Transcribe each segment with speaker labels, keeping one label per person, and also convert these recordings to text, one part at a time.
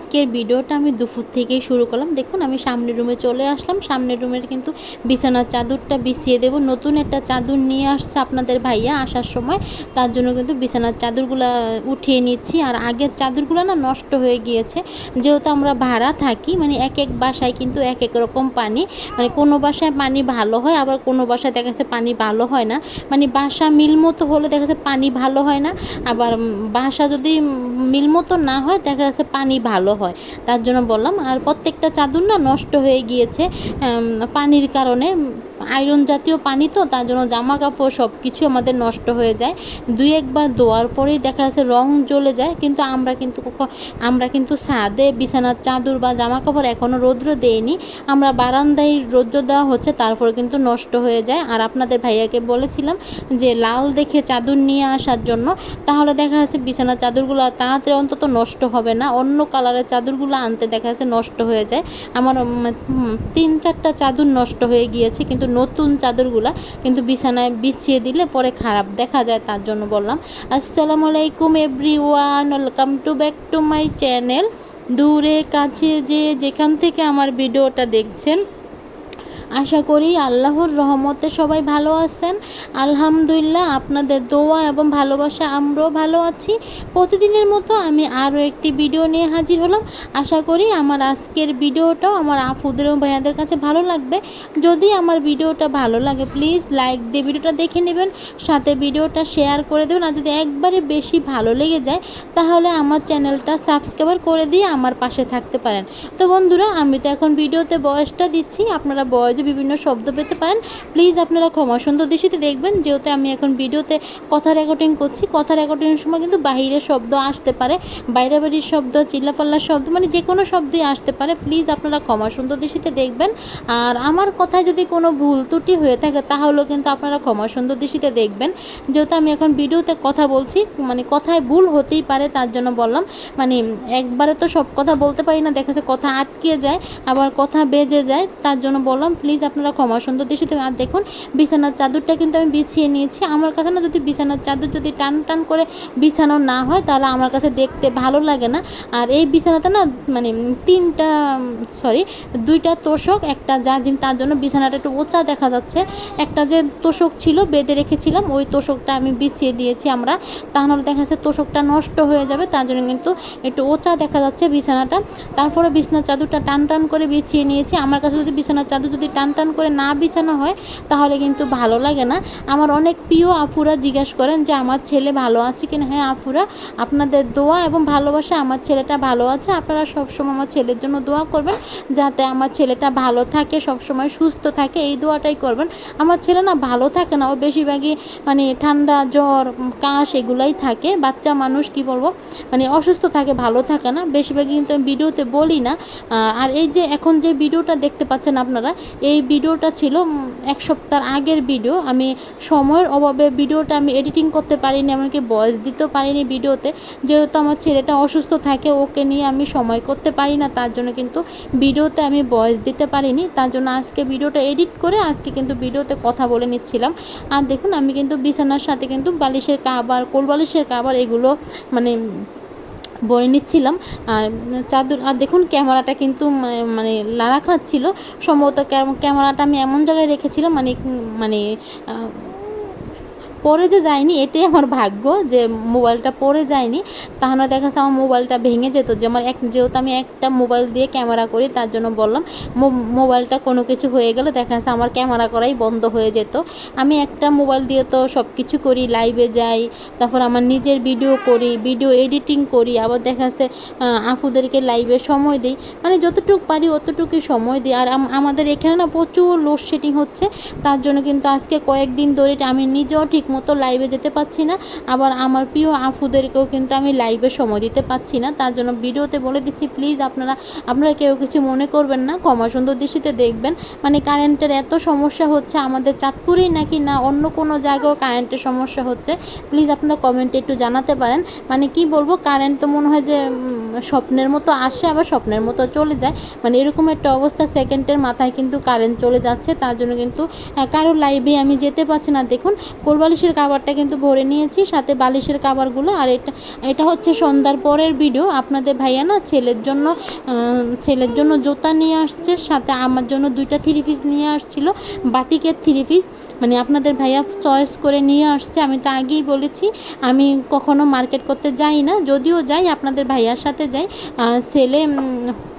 Speaker 1: আজকের ভিডিওটা আমি দুপুর থেকেই শুরু করলাম। দেখুন আমি সামনের রুমে চলে আসলাম। সামনের রুমের কিন্তু বিছানার চাদরটা বিছিয়ে দেব। নতুন একটা চাদর নিয়ে আসছে আপনাদের ভাইয়া আসার সময়, তার জন্য কিন্তু বিছানার চাদরগুলো উঠিয়ে নিচ্ছি। আর আগের চাদরগুলো না নষ্ট হয়ে গিয়েছে, যেহেতু আমরা ভাড়া থাকি, মানে এক এক বাসায় কিন্তু এক এক রকম পানি, মানে কোনো বাসায় পানি ভালো হয়, আবার কোনো বাসায় দেখা যাচ্ছে পানি ভালো হয় না। মানে বাসা মিল মতো হলে দেখা যাচ্ছে পানি ভালো হয় না, আবার বাসা যদি মিল মতো না হয় দেখা যাচ্ছে পানি ভালো হয়। তার জন্য বললাম। আর প্রত্যেকটা চাদর না নষ্ট হয়ে গিয়েছে পানির কারণে। আয়রন জাতীয় পানি তো, তার জন্য জামা কাপড় সব কিছু আমাদের নষ্ট হয়ে যায়। দুই একবার ধোয়ার পরেই দেখা যাচ্ছে রং জ্বলে যায়। কিন্তু আমরা কিন্তু ছাদে বিছানার চাদর বা জামা কাপড় এখনও রৌদ্র দেয়নি, আমরা বারান্দায় রৌদ্র দেওয়া হচ্ছে, তারপরে কিন্তু নষ্ট হয়ে যায়। আর আপনাদের ভাইয়াকে বলেছিলাম যে লাল দেখে চাদর নিয়ে আসার জন্য, তাহলে দেখা যাচ্ছে বিছানার চাদরগুলো তাড়াতাড়ি অন্তত নষ্ট হবে না। অন্য কালারের চাদরগুলো আনতে দেখা যাচ্ছে নষ্ট হয়ে যায়। আমার 3-4টা চাদর নষ্ট হয়ে গিয়েছে, কিন্তু নতুন চাদরগুলো কিন্তু বিছানায় বিছিয়ে দিলে পরে খারাপ দেখা যায়। তার জন্য বললাম। আসসালামু আলাইকুম everyone, welcome to back to my channel. দূরে কাছে যে যেখান থেকে আমার ভিডিওটা দেখছেন, আশা করি আল্লাহর রহমতে সবাই ভালো আছেন। আলহামদুলিল্লাহ, আপনাদের দোয়া এবং ভালোবাসা আমরাও ভালো আছি। প্রতিদিনের মতো আমি আরও একটি ভিডিও নিয়ে হাজির হলাম। আশা করি আমার আজকের ভিডিওটাও আমার আপুদের এবং ভাইয়াদের কাছে ভালো লাগবে। যদি আমার ভিডিওটা ভালো লাগে প্লিজ লাইক দিয়ে ভিডিওটা দেখে নেবেন, সাথে ভিডিওটা শেয়ার করে দেবেন। আর যদি একবারে বেশি ভালো লেগে যায় তাহলে আমার চ্যানেলটা সাবস্ক্রাইব করে দিয়ে আমার পাশে থাকতে পারেন। তো বন্ধুরা, আমি তো এখন ভিডিওতে ভয়েসটা দিচ্ছি, আপনারা ভয়েসে বিভিন্ন শব্দ পেতে পারেন। প্লিজ আপনারা ক্ষমা সুন্দর দৃষ্টিতে দেখবেন, যেহেতু আমি এখন ভিডিওতে কথা রেকর্ডিং করছি। কথা রেকর্ডিংয়ের সময় কিন্তু বাহিরের শব্দ আসতে পারে, বাইরে বাড়ির শব্দ, চিল্লাপাল্লার শব্দ, মানে যে কোনো শব্দই আসতে পারে। প্লিজ আপনারা ক্ষমা সুন্দর দৃষ্টিতে দেখবেন। আর আমার কথায় যদি কোনো ভুল ত্রুটি হয়ে থাকে তাহলেও কিন্তু আপনারা ক্ষমা সুন্দর দৃষ্টিতে দেখবেন, যেহেতু আমি এখন ভিডিওতে কথা বলছি, মানে কথায় ভুল হতেই পারে। তার জন্য বললাম, মানে একবারে তো সব কথা বলতে পারি না, দেখা যাচ্ছে কথা আটকে যায়, আবার কথা বেজে যায়। তার জন্য বললাম প্লিজ আপনারা ক্ষমা সুন্দর দৃষ্টিতে। আর দেখুন বিছানার চাদরটা কিন্তু আমি বিছিয়ে নিয়েছি। আমার কাছে না যদি বিছানার চাদর যদি টান টান করে বিছানো না হয় তাহলে আমার কাছে দেখতে ভালো লাগে না। আর এই বিছানাটা না মানে দুইটা তোষক, একটা জাজিম, তার জন্য বিছানাটা একটু উঁচা দেখা যাচ্ছে। একটা যে তোষক ছিল বেঁধে রেখেছিলাম, ওই তোষকটা আমি বিছিয়ে দিয়েছি আমরা, তাহলে দেখা যাচ্ছে তোষকটা নষ্ট হয়ে যাবে। তার জন্য কিন্তু একটু উঁচা দেখা যাচ্ছে বিছানাটা। তারপরে বিছানার চাদরটা টান টান করে বিছিয়ে নিয়েছি। আমার কাছে যদি বিছানার চাদর যদি টান টান করে না বিছানো হয় তাহলে কিন্তু ভালো লাগে না। আমার অনেক প্রিয় আপুরা জিজ্ঞাসা করেন যে আমার ছেলে ভালো আছে কিনা। হ্যাঁ আপুরা, আপনাদের দোয়া এবং ভালোবাসা আমার ছেলেটা ভালো আছে। আপনারা সবসময় আমার ছেলের জন্য দোয়া করবেন, যাতে আমার ছেলেটা ভালো থাকে, সবসময় সুস্থ থাকে, এই দোয়াটাই করবেন। আমার ছেলে না ভালো থাকে না, ও বেশিরভাগই মানে ঠান্ডা, জ্বর, কাশ এগুলাই থাকে। বাচ্চা মানুষ কি বলবো, মানে অসুস্থ থাকে, ভালো থাকে না বেশিরভাগই। কিন্তু আমি ভিডিওতে বলি না। আর এই যে এখন যে ভিডিওটা দেখতে পাচ্ছেন আপনারা, এই ভিডিওটা ছিল 1 সপ্তাহ আগের ভিডিও। আমি সময়ের অভাবে ভিডিওটা আমি এডিটিং করতে পারিনি, এমনকি ভয়েস দিতেও পারিনি ভিডিওতে, যেহেতু আমার ছেলেটা অসুস্থ থাকে, ওকে নিয়ে আমি সময় করতে পারি না। তার জন্য কিন্তু ভিডিওতে আমি ভয়েস দিতে পারিনি। তার জন্য আজকে ভিডিওটা এডিট করে আজকে কিন্তু ভিডিওতে কথা বলে নিচ্ছিলাম। আর দেখুন আমি কিন্তু বিছানার সাথে কিন্তু বালিশের কাভার, কোল বালিশের কাভার এগুলো মানে বলে নিচ্ছিলাম। আর চাদর, আর দেখুন ক্যামেরাটা কিন্তু মানে লাড়া খাচ্ছিল। সম্ভবত ক্যামেরাটা আমি এমন জায়গায় রেখেছিলাম, মানে মানে পড়ে যে যায়নি, এটাই আমার ভাগ্য যে মোবাইলটা পড়ে যায়নি, তাহলে দেখা যাচ্ছে আমার মোবাইলটা ভেঙে যেত। যে আমার যেহেতু আমি একটা মোবাইল দিয়ে ক্যামেরা করি, তার জন্য বললাম মোবাইলটা কোনো কিছু হয়ে গেলে দেখা যাচ্ছে আমার ক্যামেরা করাই বন্ধ হয়ে যেত। আমি একটা মোবাইল দিয়ে তো সব কিছু করি, লাইভে যাই, তারপর আমার নিজের ভিডিও করি, ভিডিও এডিটিং করি, আবার দেখা যাচ্ছে আপুদেরকে লাইভে সময় দিই, মানে যতটুকু পারি অতটুকুই সময় দিই। আর আমাদের এখানে না প্রচুর লোডশেডিং হচ্ছে, তার জন্য কিন্তু আজকে কয়েকদিন ধরে আমি নিজেও ঠিক মতো লাইভে যেতে পারছি না, আবার আমার প্রিয় আফুদেরকেও কিন্তু আমি লাইভে সময় দিতে পারছি না। তার জন্য ভিডিওতে বলে দিচ্ছি প্লিজ আপনারা কেউ কিছু মনে করবেন না, ক্ষমা সুন্দর দৃষ্টিতে দেখবেন। মানে কারেন্টের এত সমস্যা হচ্ছে আমাদের চাঁদপুরেই নাকি না অন্য কোনো জায়গাও কারেন্টের সমস্যা হচ্ছে, প্লিজ আপনারা কমেন্টে একটু জানাতে পারেন। মানে কি বলবো, কারেন্ট তো মনে হয় যে স্বপ্নের মতো আসে আবার স্বপ্নের মতো চলে যায়, মানে এরকম একটা অবস্থা। সেকেন্ডের মাথায় কিন্তু কারেন্ট চলে যাচ্ছে, তার জন্য কিন্তু কারো লাইভে আমি যেতে পারছি না। দেখুন কোলবালিশ বালিশের কাভারটা কিন্তু ভরে নিয়েছি, সাথে বালিশের কাভারগুলো। আর এটা হচ্ছে সন্ধ্যার পরের ভিডিও। আপনাদের ভাইয়া না ছেলের জন্য জুতা নিয়ে আসছে, সাথে আমার জন্য 2টা 3 পিস নিয়ে আসছিল, বাটিকের 3 পিস, মানে আপনাদের ভাইয়া চয়েস করে নিয়ে আসছে। আমি তো আগেই বলেছি আমি কখনো মার্কেট করতে যাই না, যদিও যাই আপনাদের ভাইয়ার সাথে যাই। ছেলে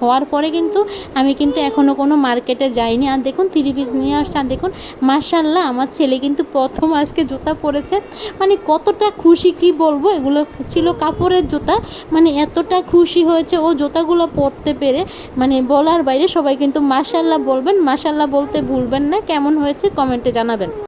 Speaker 1: হওয়ার পরে কিন্তু আমি কিন্তু এখনও কোনো মার্কেটে যাইনি। আর দেখুন 3 পিস নিয়ে আসছে। আর দেখুন মাশাআল্লাহ আমার ছেলে কিন্তু প্রথম আজকে জুতা পরেছে, মানে কতটা খুশি কি বলবো। এগুলো ছিল কাপড়ের জুতা, মানে এতটা খুশি হয়েছে ও জুতাগুলো পরতে পেরে, মানে বলার বাইরে। সবাই কিন্তু মাশাআল্লাহ বলবেন, মাশাআল্লাহ বলতে ভুলবেন না। কেমন হয়েছে কমেন্টে জানাবেন।